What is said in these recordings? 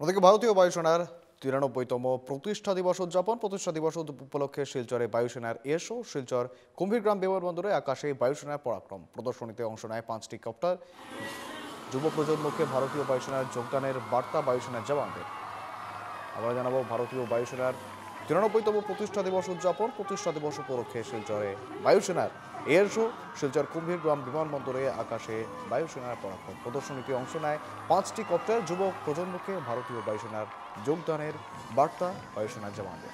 ওদিকে ভারতীয় বায়ুসেনার ৯৩তম প্রতিষ্ঠা দিবস উদযাপন। প্রতিষ্ঠা দিবস উপলক্ষে শিলচরে বায়ুসেনার এয়ার শো। শিলচর কুম্ভীরগ্রাম বিমানবন্দরে আকাশে বায়ুসেনার পরাক্রম প্রদর্শনীতে অংশ নেয় 5টি কপ্টার। যুব প্রজন্মকে ভারতীয় বায়ুসেনার যোগদানের বার্তা বায়ুসেনার জওয়ানদের। আমরা জানাবো ভারতীয় বায়ুসেনার ৯৩তম প্রতিষ্ঠা দিবস উদযাপন। প্রতিষ্ঠা দিবস উপলক্ষে শিলচরে বায়ুসেনার এয়ার শো। শিলচর কুম্ভীরগ্রাম বিমানবন্দরে আকাশে বায়ুসেনার পরাক্রম প্রদর্শনীতে অংশ নেয় 5টি কপ্টার। যুব প্রজন্মকে ভারতীয় বায়ুসেনার যোগদানের বার্তা বায়ুসেনার জওয়ানদের।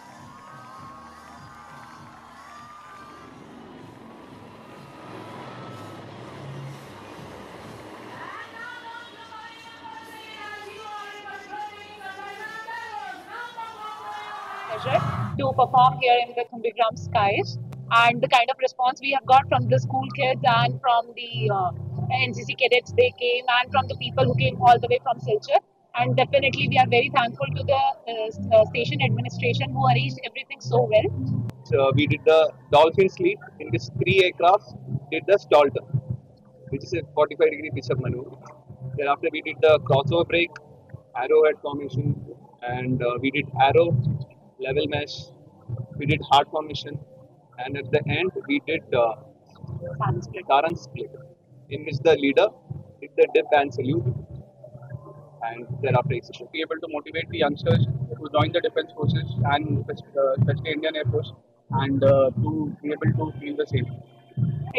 Pleasure to perform here in the Kumbhigram skies, and the kind of response we have got from the school kids and from the NCC cadets they came, and from the people who came all the way from Silchar. And definitely we are very thankful to the station administration who arranged everything so well. We did the dolphin sleep in this three aircraft, did the stall turn, which is a 45-degree pitch up maneuver. Thereafter, we did the crossover break, arrowhead formation, and we did arrow, level mesh, we did hard formation, and at the end, we did Taran split, in which the leader did the dip and salute, and thereafter execution. Be able to motivate the youngsters to join the defense forces and especially Indian Air Force, and to be able to feel the same.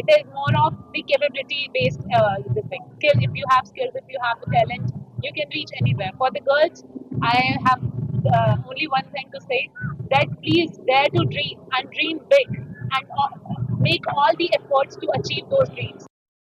It is more of the capability based skill. If you have skills, if you have the talent, you can reach anywhere. For the girls, I have only one thing to say, that please dare to dream and dream big, and make all the efforts to achieve those dreams.